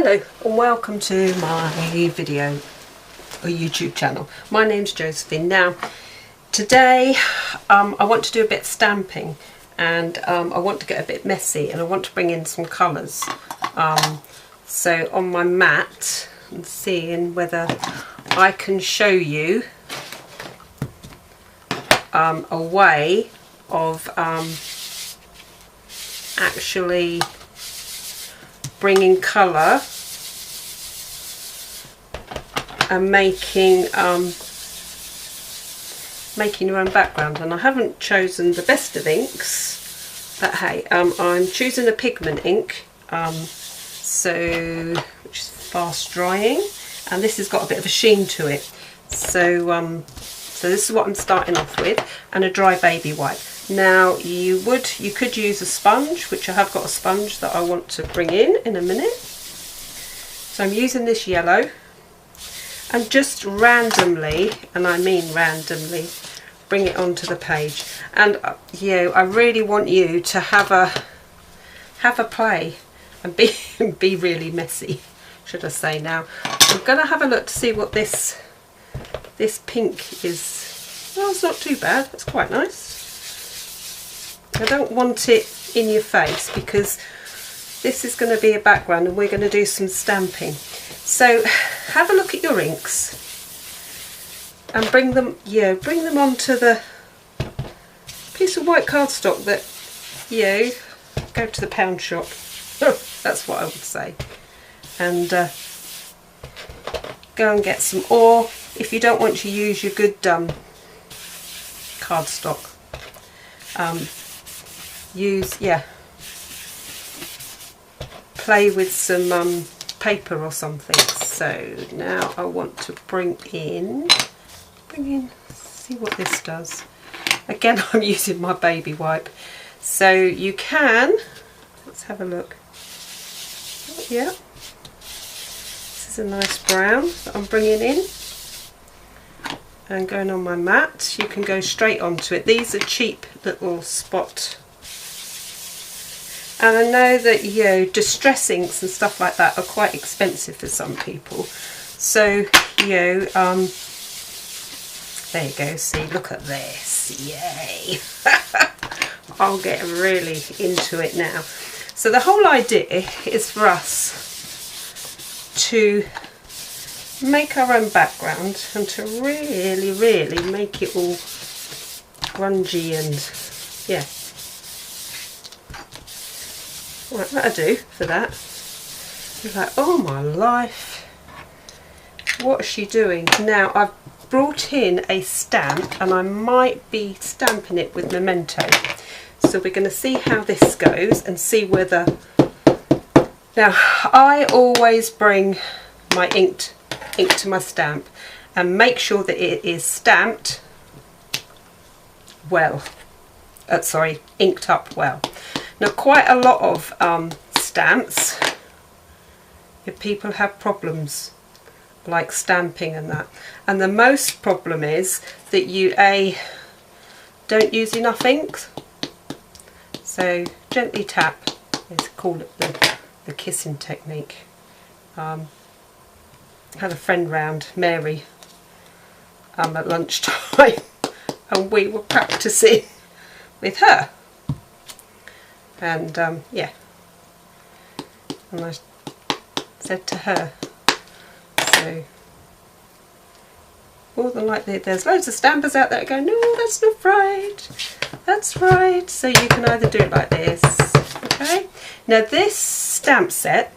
Hello and welcome to my video or YouTube channel. My name's Josephine. Now today I want to do a bit of stamping and I want to get a bit messy and I want to bring in some colours. So on my mat and seeing whether I can show you a way of actually bringing colour and making your own background. And I haven't chosen the best of inks, but hey, I'm choosing a pigment ink, which is fast drying, and this has got a bit of a sheen to it. So this is what I'm starting off with, and a dry baby wipe. Now you could use a sponge, which I have got a sponge that I want to bring in a minute. So I'm using this yellow and just randomly, and I mean randomly, bring it onto the page. And I really want you to have a play and be really messy, should I say. Now I'm going to have a look to see what this pink is. Well, it's not too bad, it's quite nice. I don't want it in your face because this is going to be a background and we're going to do some stamping. So have a look at your inks and bring them onto the piece of white cardstock that go to the pound shop. That's what I would say. And go and get some, or if you don't want to use your good cardstock, play with some paper or something. So now I want to bring in, see what this does. Again, I'm using my baby wipe. So you can, let's have a look. Yeah, this is a nice brown that I'm bringing in and going on my mat. You can go straight onto it. These are cheap little spot. And I know that distress inks and stuff like that are quite expensive for some people. So there you go. See, look at this. Yay! I'll get really into it now. So the whole idea is for us to make our own background and to really make it all grungy and yeah. Right, that'll do for that. You're like, oh my life, what is she doing? Now I've brought in a stamp and I might be stamping it with Memento. So we're going to see how this goes and see whether... Now I always bring my ink to my stamp and make sure that it is stamped well. Inked up well. Now quite a lot of stamps, if people have problems like stamping and that, and the most problem is that you don't use enough ink. So gently tap, let's call it the kissing technique. I had a friend round, Mary, at lunchtime and we were practicing with her. And yeah, and I said to her, so more than likely there's loads of stampers out there going, no, that's not right, that's right. So you can either do it like this, okay. Now this stamp set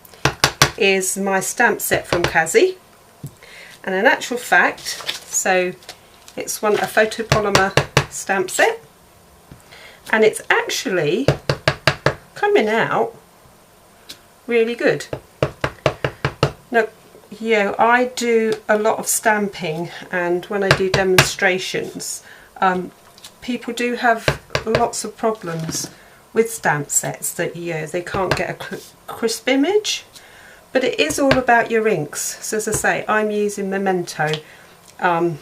is my stamp set from Kazi, and in actual fact, so it's a photopolymer stamp set, and it's actually coming out really good. Now I do a lot of stamping, and when I do demonstrations people do have lots of problems with stamp sets that they can't get a crisp image, but it is all about your inks. So as I say, I'm using Memento,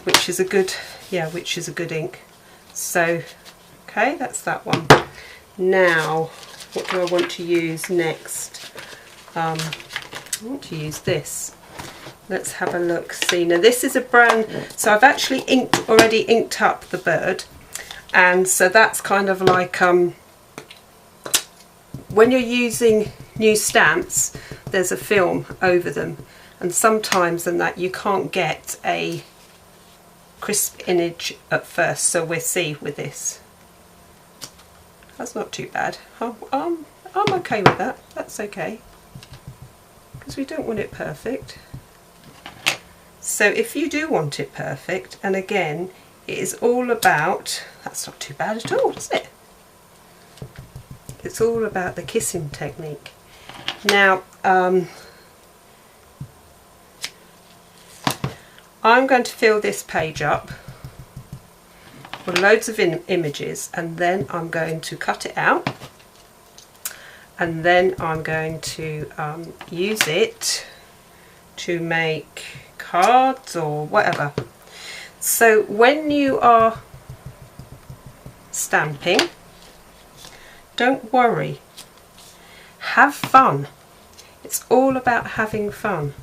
which is a good ink. So okay, that's that one. Now what do I want to use next? I want to use this. Let's have a look. See, now this is a brand, so I've actually already inked up the bird, and so that's kind of like when you're using new stamps, there's a film over them, and sometimes in that you can't get a crisp image at first, so we'll see with this. That's not too bad. I'm okay with that. That's okay, because we don't want it perfect. So if you do want it perfect, and again, it is all about, that's not too bad at all, is it? It's all about the kissing technique. Now, I'm going to fill this page up with loads of images, and then I'm going to cut it out, and then I'm going to use it to make cards or whatever. So when you are stamping, don't worry, have fun. It's all about having fun.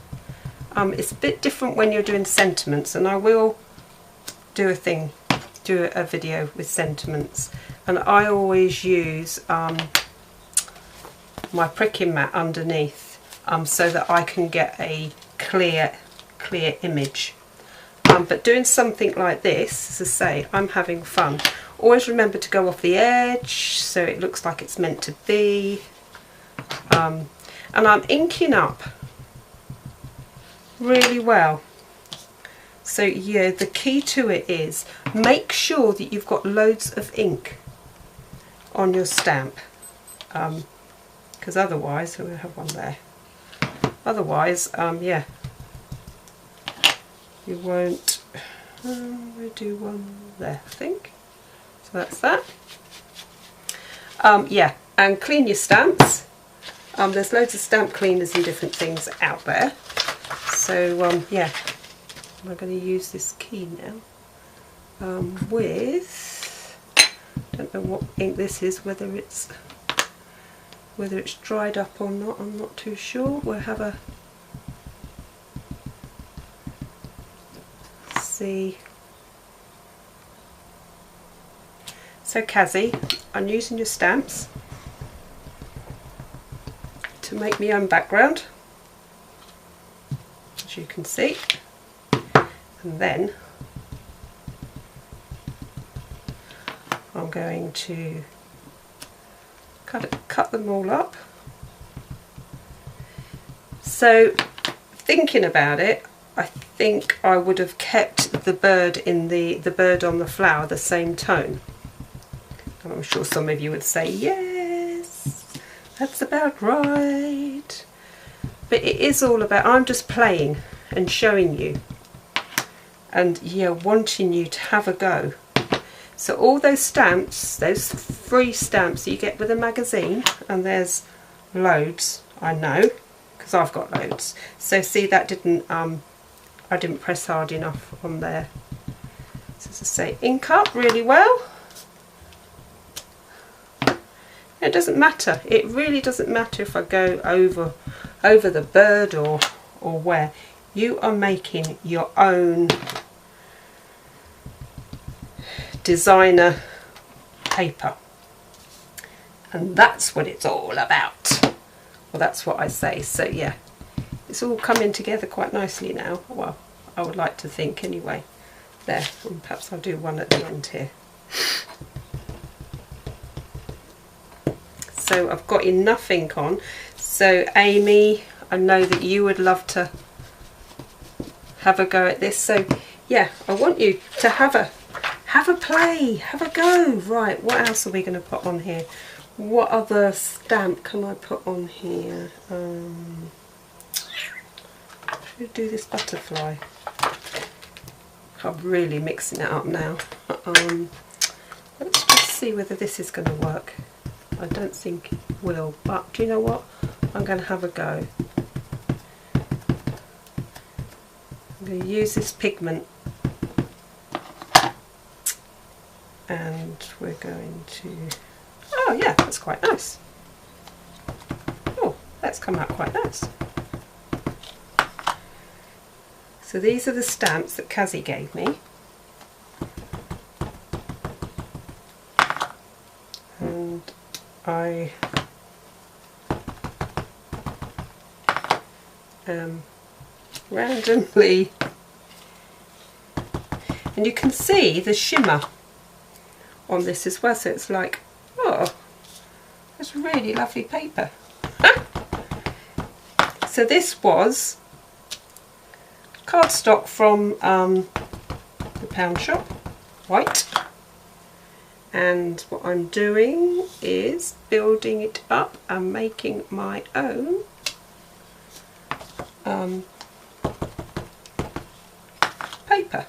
It's a bit different when you're doing sentiments, and I will do a video with sentiments, and I always use my pricking mat underneath so that I can get a clear image. But doing something like this, as I say, I'm having fun. Always remember to go off the edge so it looks like it's meant to be. And I'm inking up really well. So yeah, the key to it is make sure that you've got loads of ink on your stamp, because otherwise, we'll have one there. Otherwise, yeah, you won't. We'll do one there, I think. So that's that. Yeah, and clean your stamps. There's loads of stamp cleaners and different things out there. So yeah, I'm going to use this key now with, don't know what ink this is, whether it's dried up or not, I'm not too sure. We'll have a see. So Kazzy, I'm using your stamps to make my own background, as you can see, and then I'm going to cut them all up. So thinking about it, I think I would have kept the bird in the bird on the flower the same tone. And I'm sure some of you would say, yes, that's about right. But it is all about, I'm just playing and showing you, and yeah, wanting you to have a go. So all those stamps, those free stamps that you get with a magazine, and there's loads, I know, because I've got loads. So see, that didn't, I didn't press hard enough on there. So as I say, ink up really well. It doesn't matter. It really doesn't matter if I go over the bird or where. You are making your own designer paper, and that's what it's all about. Well, that's what I say. So yeah, it's all coming together quite nicely now. Well, I would like to think anyway. There, and perhaps I'll do one at the end here. So I've got enough ink on. So Amy, I know that you would love to have a go at this. So yeah, I want you to have a play, have a go. Right, what else are we going to put on here? What other stamp can I put on here? Should we do this butterfly? I'm really mixing it up now. Let's just see whether this is going to work. I don't think it will, but do you know what? I'm going to have a go. I'm going to use this pigment, and we're going to, oh yeah, that's quite nice. Oh, that's come out quite nice. So these are the stamps that Kazzy gave me. And I randomly, and you can see the shimmer on this as well, so it's like, oh, that's really lovely paper. So this was cardstock from the Pound Shop, white, and what I'm doing is building it up and making my own paper.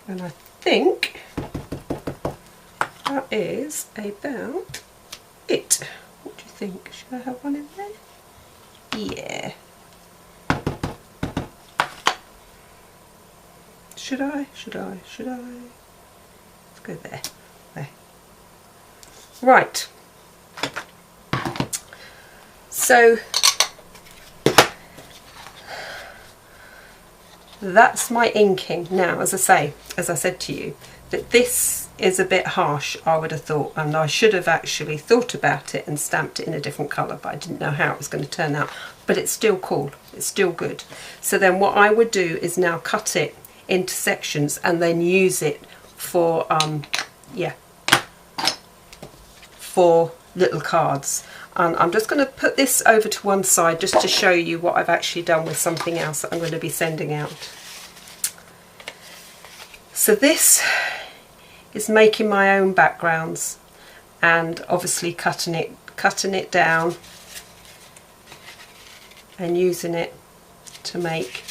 And I think that is about it. What do you think? Should I have one in there? Yeah. Should I? Let's go there. There. Right. So that's my inking. Now, as I said to you, that this is a bit harsh, I would have thought, and I should have actually thought about it and stamped it in a different colour, but I didn't know how it was going to turn out. But it's still cool, it's still good. So then what I would do is now cut it into sections and then use it for for little cards. And I'm just going to put this over to one side just to show you what I've actually done with something else that I'm going to be sending out. So this is making my own backgrounds and obviously cutting it down and using it to make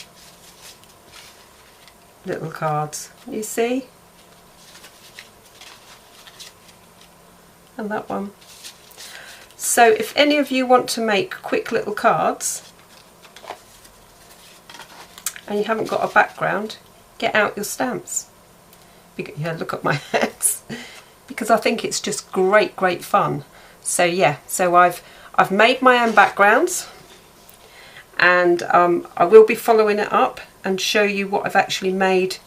little cards. You see? And that one. So if any of you want to make quick little cards and you haven't got a background, get out your stamps. Yeah, look at my hands, because I think it's just great fun. So yeah, so I've made my own backgrounds, and I will be following it up and show you what I've actually made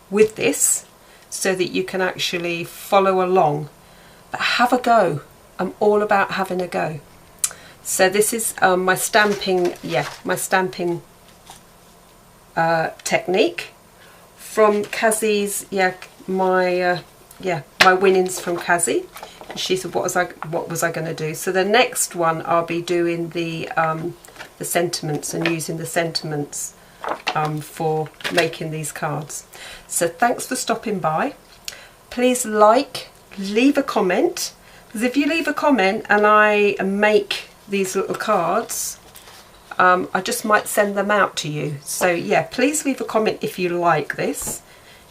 with this so that you can actually follow along. But have a go. I'm all about having a go. So this is my stamping technique from Kazzy's, my winnings from Kazzy. And she said, what was I going to do? So the next one I'll be doing the sentiments and using the sentiments for making these cards. So thanks for stopping by. Please leave a comment, because if you leave a comment and I make these little cards, I just might send them out to you. So yeah, please leave a comment if you like this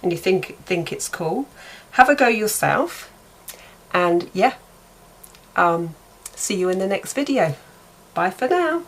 and you think it's cool. Have a go yourself, and yeah, see you in the next video. Bye for now.